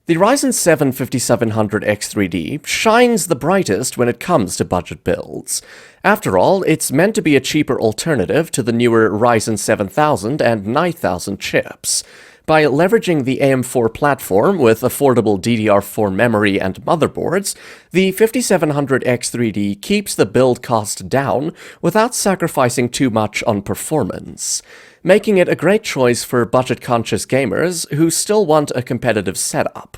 The Ryzen 7 5700X3D shines the brightest when it comes to budget builds. After all, it's meant to be a cheaper alternative to the newer Ryzen 7000 and 9000 chips. By leveraging the AM4 platform with affordable DDR4 memory and motherboards, the 5700X3D keeps the build cost down without sacrificing too much on performance, making it a great choice for budget-conscious gamers who still want a competitive setup.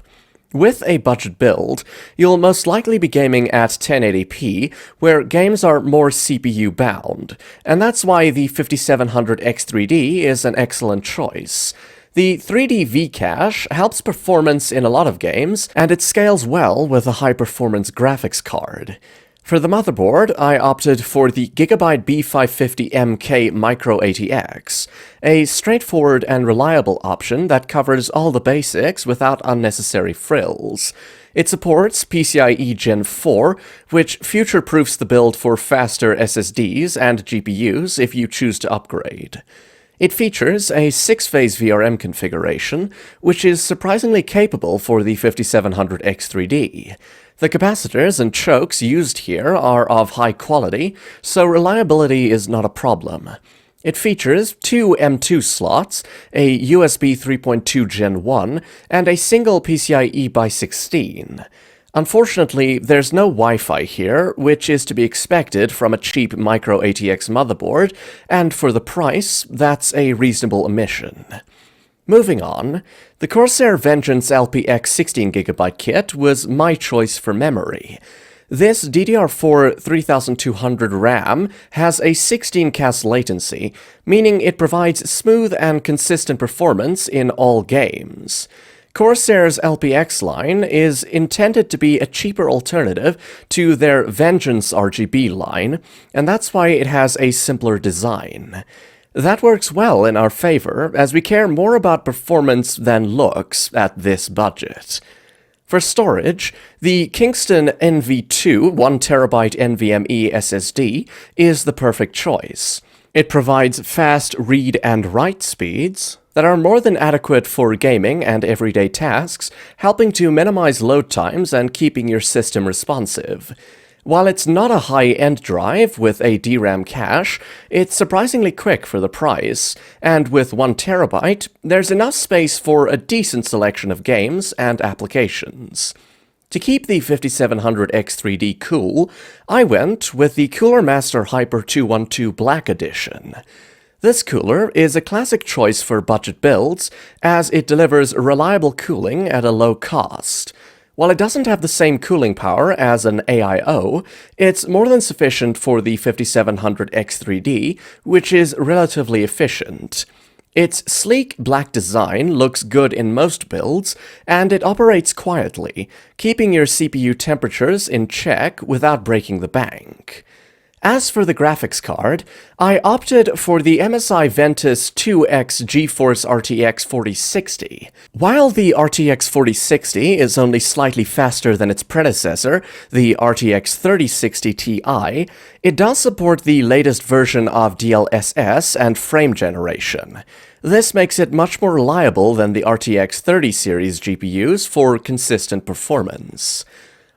With a budget build, you'll most likely be gaming at 1080p, where games are more CPU-bound, and that's why the 5700X3D is an excellent choice. The 3D V-Cache helps performance in a lot of games, and it scales well with a high-performance graphics card. For the motherboard, I opted for the Gigabyte B550MK MicroATX, a straightforward and reliable option that covers all the basics without unnecessary frills. It supports PCIe Gen 4, which future-proofs the build for faster SSDs and GPUs if you choose to upgrade. It features a 6-phase VRM configuration, which is surprisingly capable for the 5700X3D. The capacitors and chokes used here are of high quality, so reliability is not a problem. It features two M2 slots, a USB 3.2 Gen 1, and a single PCIe by 16. Unfortunately, there's no Wi-Fi here, which is to be expected from a cheap MicroATX motherboard, and for the price, that's a reasonable omission. Moving on, the Corsair Vengeance LPX 16GB kit was my choice for memory. This DDR4 3200 RAM has a 16-CAS latency, meaning it provides smooth and consistent performance in all games. Corsair's LPX line is intended to be a cheaper alternative to their Vengeance RGB line, and that's why it has a simpler design. That works well in our favor, as we care more about performance than looks at this budget. For storage, the Kingston NV2 1TB NVMe SSD is the perfect choice. It provides fast read and write speeds that are more than adequate for gaming and everyday tasks, helping to minimize load times and keeping your system responsive. While it's not a high-end drive with a DRAM cache, it's surprisingly quick for the price, and with 1 TB, there's enough space for a decent selection of games and applications. To keep the 5700X3D cool, I went with the Cooler Master Hyper 212 Black Edition. This cooler is a classic choice for budget builds, as it delivers reliable cooling at a low cost. While it doesn't have the same cooling power as an AIO, it's more than sufficient for the 5700X3D, which is relatively efficient. Its sleek black design looks good in most builds, and it operates quietly, keeping your CPU temperatures in check without breaking the bank. As for the graphics card, I opted for the MSI VENTUS 2X GeForce RTX 4060. While the RTX 4060 is only slightly faster than its predecessor, the RTX 3060 Ti, it does support the latest version of DLSS and frame generation. This makes it much more reliable than the RTX 30 series GPUs for consistent performance.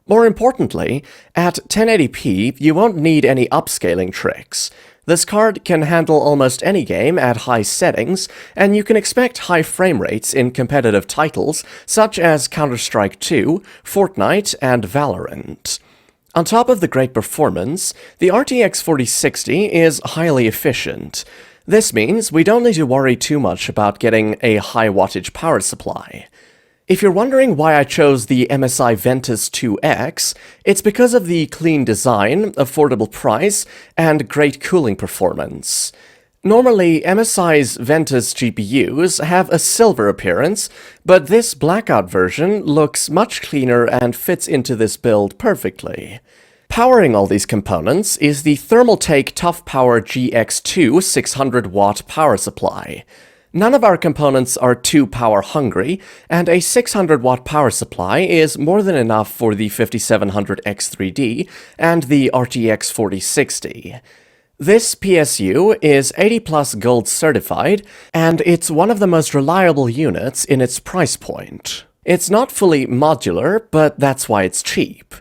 More importantly, at 1080p, you won't need any upscaling tricks. This card can handle almost any game at high settings, and you can expect high frame rates in competitive titles such as Counter-Strike 2, Fortnite, and Valorant. On top of the great performance, the RTX 4060 is highly efficient. This means we don't need to worry too much about getting a high-wattage power supply. If you're wondering why I chose the MSI VENTUS 2X, it's because of the clean design, affordable price, and great cooling performance. Normally, MSI's VENTUS GPUs have a silver appearance, but this blackout version looks much cleaner and fits into this build perfectly. Powering all these components is the Thermaltake Toughpower GX2 600-watt power supply. None of our components are too power-hungry, and a 600-watt power supply is more than enough for the 5700X3D and the RTX 4060. This PSU is 80+ Gold certified, and it's one of the most reliable units in its price point. It's not fully modular, but that's why it's cheap.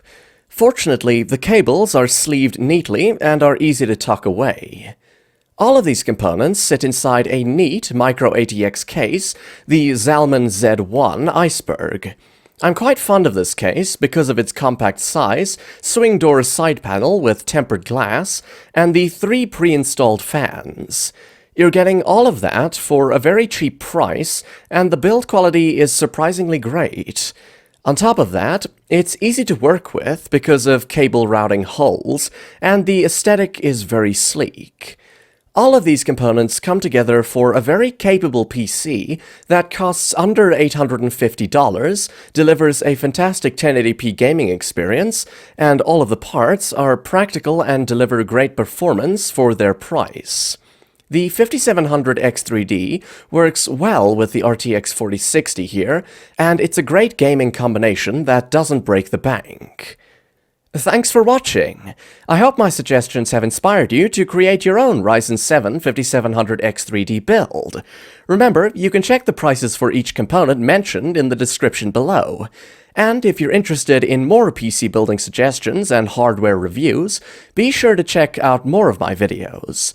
Fortunately, the cables are sleeved neatly and are easy to tuck away. All of these components sit inside a neat MicroATX case, the Zalman Z1 Iceberg. I'm quite fond of this case because of its compact size, swing door side panel with tempered glass, and the 3 pre-installed fans. You're getting all of that for a very cheap price, and the build quality is surprisingly great. On top of that, it's easy to work with because of cable routing holes, and the aesthetic is very sleek. All of these components come together for a very capable PC that costs under $850, delivers a fantastic 1080p gaming experience, and all of the parts are practical and deliver great performance for their price. The 5700X3D works well with the RTX 4060 here, and it's a great gaming combination that doesn't break the bank. Thanks for watching! I hope my suggestions have inspired you to create your own Ryzen 7 5700X3D build. Remember, you can check the prices for each component mentioned in the description below. And if you're interested in more PC building suggestions and hardware reviews, be sure to check out more of my videos.